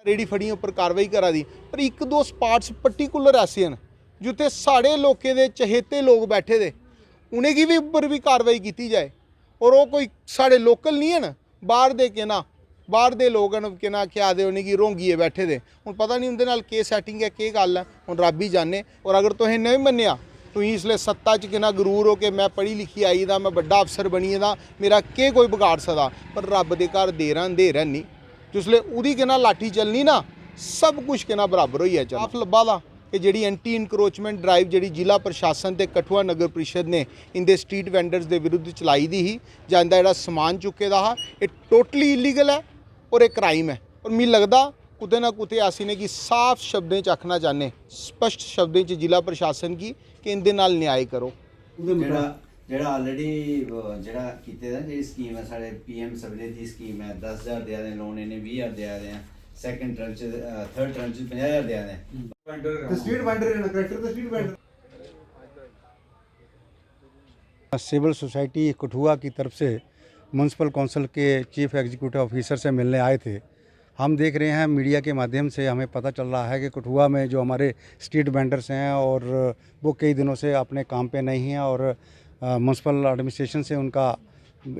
Ready फड़ियों पर कार्रवाई करा दी, पर एक दो स्पॉट्स पर्टिकुलर ऐसे हैं जिते साढ़े लोगों के चहेते लोग बैठे दे, उन्हें भी उपर भी कार्रवाई की जाए। और वो कोई साढ़े लोकल नहीं है ना, बाहर दे के ना बाहर दे लोग के ना क्या दे उन्हें रोंगिए बैठे दे। हूँ पता नहीं उनके नाल के सैटिंग है, के गल है, हूँ रब ही जाने। और अगर तुसें नहीं मन्निया, तुम इसलिए सत्ता च किना गरूर हो के मैं पढ़ी लिखी आई दा, मैं बड़ा अफसर बनी दा, मेरा के कोई बिगाड़ सकदा। पर रब दे घर देर अंधेर नहीं, जिसले उदी के ना लाठी चलनी ना, सब कुछ के ना बराबर हो चल। साफ लब्भा दा कि जी एंटी इनक्रोचमेंट ड्राइव जी जिला प्रशासन ते कठुआ नगर परिषद ने इंदे स्ट्रीट वेंडर्स के विरुद्ध चलाई दी ही, जां इंदा जिहड़ा समान चुके दा हा, ये टोटली इलीगल है और एक क्राइम है। और मैं लगता कुते ना कुते असी ने कि साफ शब्दों च आखना चाहते, स्पष्ट शब्दों च जिला प्रशासन की कि इनके नाल न्याय करो। ਜਿਹੜਾ ਆਲਰੇਡੀ ਜਿਹੜਾ ਕੀਤੇ ਦਾ ਜਿਹੜੀ ਸਕੀਮ ਹੈ ਸਾਡੇ ਪੀਐਮ ਸਬਸਿਡੀ ਦੀ ਸਕੀਮ ਹੈ 10000 ਦਿਆ ਦੇ ਲੋਨ ਇਹਨੇ 20000 ਦਿਆ ਦੇ ਆ, ਸੈਕੰਡ ਟਰੰਚ ਥਰਡ ਟਰੰਚ 50000 ਦਿਆ ਦੇ ਤੇ ਸਟਰੀਟ ਵੈਂਡਰ ਹੈ ਕਰੈਕਟਰ ਤੇ street vendor. Civil society Kathua की तरफ से म्यूनसिपल काउंसिल के चीफ एग्जीक्यूटिव ऑफिसर से मिलने आए थे। हम देख रहे हैं मीडिया के माध्यम से हमें पता चल रहा है कि कठुआ में जो हमारे स्ट्रीट वेंडर्स हैं और वो कई दिनों से अपने काम पे नहीं हैं और म्यूनसिपल एडमिनिस्ट्रेशन से उनका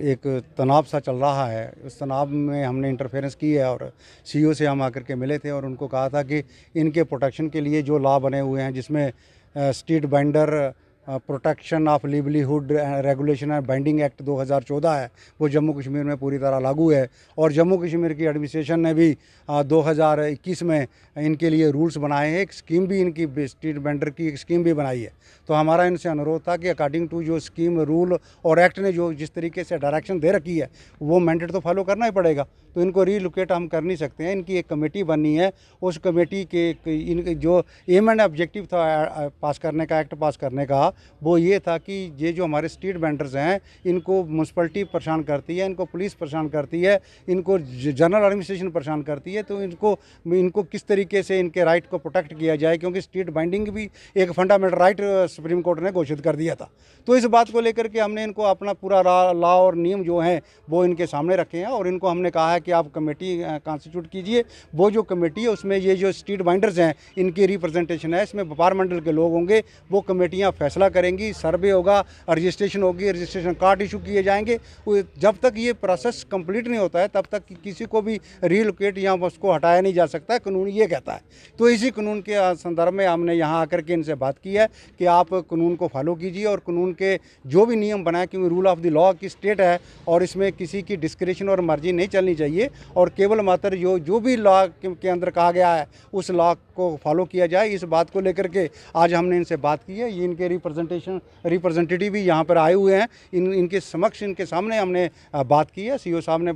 एक तनाव सा चल रहा है। उस तनाव में हमने इंटरफेरेंस की है और सीईओ से हम आकर के मिले थे और उनको कहा था कि इनके प्रोटेक्शन के लिए जो लॉ बने हुए हैं, जिसमें street vendor protection of livelihood regulation and binding act 2014 है, वो जम्मू कश्मीर में पूरी तरह लागू है। और जम्मू कश्मीर की एडमिनिस्ट्रेशन ने भी 2021 में इनके लिए रूल्स बनाए हैं, एक स्कीम भी इनकी स्ट्रीट वेंडर की एक स्कीम भी बनाई है। तो हमारा इनसे अनुरोध था कि अकॉर्डिंग टू जो स्कीम रूल और एक्ट ने जो जिस तरीके से डायरेक्शन दे रखी है वो मैंडेट तो फॉलो करना ही पड़ेगा। तो इनको रीलोकेट हम कर नहीं सकते हैं। इनकी एक कमेटी बननी है, उस कमेटी के इनके जो एम एंड ऑब्जेक्टिव था पास करने का, एक्ट पास करने का, वो ये था कि ये जो हमारे स्ट्रीट वेंडर्स हैं इनको म्यूनसिपलिटी परेशान करती है, इनको पुलिस परेशान करती है, इनको जनरल एडमिनिस्ट्रेशन परेशान करती है। तो इनको किस तरीके से इनके राइट को प्रोटेक्ट किया जाए, क्योंकि स्ट्रीट बाइंडिंग भी एक फंडामेंटल राइट सुप्रीम कोर्ट ने घोषित कर दिया था। तो इस बात को लेकर के हमने इनको अपना पूरा लॉ और नियम जो हैं वो इनके सामने रखे हैं और इनको हमने कहा है कि आप कमेटी कॉन्स्टिट्यूट कीजिए। वो जो कमेटी है उसमें ये जो स्ट्रीट बाइंडर्स हैं इनकी रिप्रेजेंटेशन है, इसमें व्यापार मंडल के लोग होंगे, वो कमेटियाँ फैसला करेंगी, सर्वे होगा, रजिस्ट्रेशन होगी, रजिस्ट्रेशन कार्ड इशू किए जाएंगे। जब तक ये प्रोसेस कंप्लीट नहीं होता है तब तक किसी को भी रीलोकेट या उसको हटाया नहीं जा सकता है, कानून ये कहता है। तो इसी कानून के संदर्भ में हमने यहाँ आकर के इनसे बात की है कि आप कानून को फॉलो कीजिए और कानून के जो भी नियम बनाए, क्योंकि रूल ऑफ द लॉ की स्टेट है और इसमें किसी की डिस्क्रिप्शन और मर्जी नहीं चलनी चाहिए और केवल मात्र जो भी लॉ के अंदर कहा गया है उस लॉ को फॉलो किया जाए। इस बात को लेकर के आज हमने इनसे बात की है। ये इनके रिप्रेजेंटेटिव भी यहाँ पर आए हुए हैं, इनके समक्ष इनके सामने हमने बात की है। सीईओ साहब ने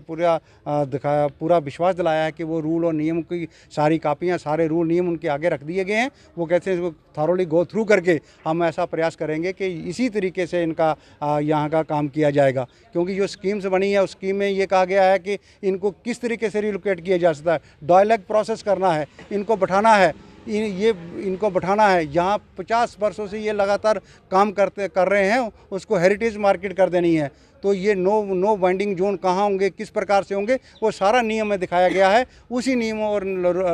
पूरा विश्वास दिलाया है कि वो रूल और नियम की सारी कापियाँ, सारे रूल नियम उनके आगे रख दिए गए हैं। वो कहते हैं इसको थॉरोली गो थ्रू करके हम ऐसा प्रयास करेंगे कि इसी तरीके से इनका यहाँ का काम किया जाएगा, क्योंकि जो स्कीम्स बनी है उस स्कीम में ये कहा गया है कि इनको किस तरीके से रिलोकेट किया जा सकता है। डायलॉग प्रोसेस करना है, इनको बैठाना है, इनको बैठाना है। यहाँ 50 वर्षों से ये लगातार काम कर रहे हैं, उसको हेरिटेज मार्केट कर देनी है। तो ये नो बाइंडिंग जोन कहाँ होंगे, किस प्रकार से होंगे, वो सारा नियम में दिखाया गया है। उसी नियमों और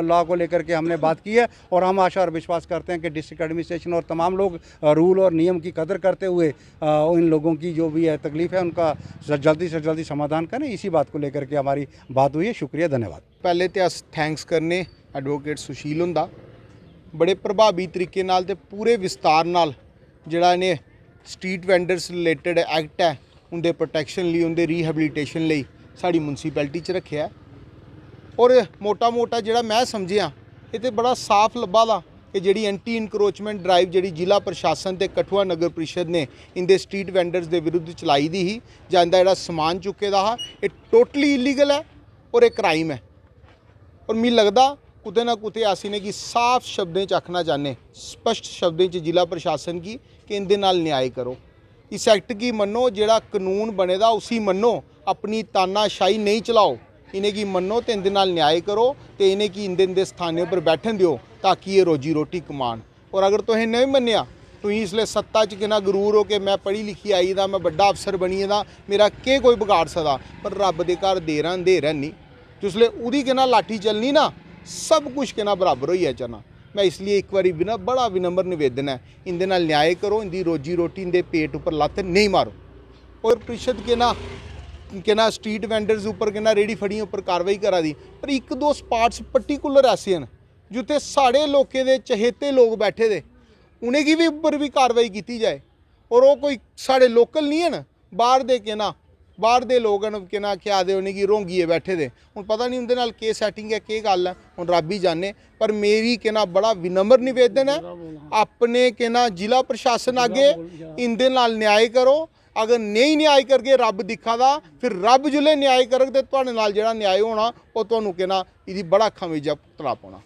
लॉ को लेकर के हमने बात की है और हम आशा और विश्वास करते हैं कि डिस्ट्रिक्ट एडमिनिस्ट्रेशन और तमाम लोग रूल और नियम की कदर करते हुए इन लोगों की जो भी है तकलीफ़ है उनका जल्दी से जल्दी समाधान करें। इसी बात को लेकर के हमारी बात हुई है। शुक्रिया, धन्यवाद। पहले तो अस थैंक्स करने एडवोकेट सुशील हुंदा, बड़े प्रभावी तरीके नाल ते पूरे विस्तार नाल जिहड़ा इहने स्ट्रीट वेंडर्स रिलेटेड एक्ट है उनके प्रोटैक्शन लिए, उनके रीहैबिलिटेशन लिए साड़ी मुनसिपैलिटी च रखिया। और मोटा मोटा जिहड़ा मैं समझिया ये तो बड़ा साफ लब्भा दा कि जिहड़ी एंटी इनक्रोचमेंट ड्राइव जिहड़ी जिला प्रशासन ते कठुआ नगर परिषद ने इंदे स्ट्रीट वेंडर्स के विरुद्ध चलाई दी ही, जां इंदा जिहड़ा समान चुके दा हा, ये टोटली इलीगल है और एक क्राइम है। और मैं लगता कुते ना कुते असी ने कि साफ शब्दों च आखना चाहते, स्पष्ट शब्दों च जिला प्रशासन की कि इनके नाल न्याय करो। इस एक्ट की मनो, जिहड़ा कानून बने दा उसी मनो, अपनी तानाशाही नहीं चलाओ, इन्हें की मनो तो इनके नाल न्याय करो तो इन्हें की इंदे स्थानों पर बैठन दियो ताकि ये रोजी रोटी कमान। और अगर तुसें नहीं मन्निया, तुम इसलिए सत्ता च किना गरूर हो के मैं पढ़ी लिखी आई दा, मैं बड़ा अफसर बनी दा, मेरा के कोई बिगाड़ सकदा। पर रब दे घर देर अंधेर नहीं, जिसले उदी के ना लाठी चलनी ना, सब कुछ कहना बराबर हो ही चलना। मैं इसलिए एक बार बिना बड़ा विनम्र निवेदन है, इनके नाल न्याय करो, इनकी रोजी रोटी इनके पेट उपर लत्त नहीं मारो। और परिषद कहना स्ट्रीट वेंडर्स उपर कहना रेहड़ी फड़ियों उपर कार्रवाई करा दी, पर एक दो स्पॉट्स पर्टिकुलर ऐसे हैं जिते साढ़े लोकें दे चहेते लोग बैठे दे, उन्हें भी उपर भी कार्रवाई की जाए। और वो कोई साढ़े लोकल नहीं है ना, बाहर दे कहना बाहर दे लोग कहना क्या आदे उन्हें की रोंगिए बैठे दे। हुण पता नहीं उनके नाल के सैटिंग है, के गल है, हुण रब ही जाने। पर मेरी कहना बड़ा विनम्र निवेदन है, अपने कहना जिला प्रशासन आगे इनके नाल न्याय करो। अगर नहीं न्याय करके रब दिखा दा, फिर रब जिले न्याय करग तो तुहाडे नाल जिहड़ा न्याय होना वो तुहानूं कहना इहदी बड़ा खमीजा भुगतना पौना।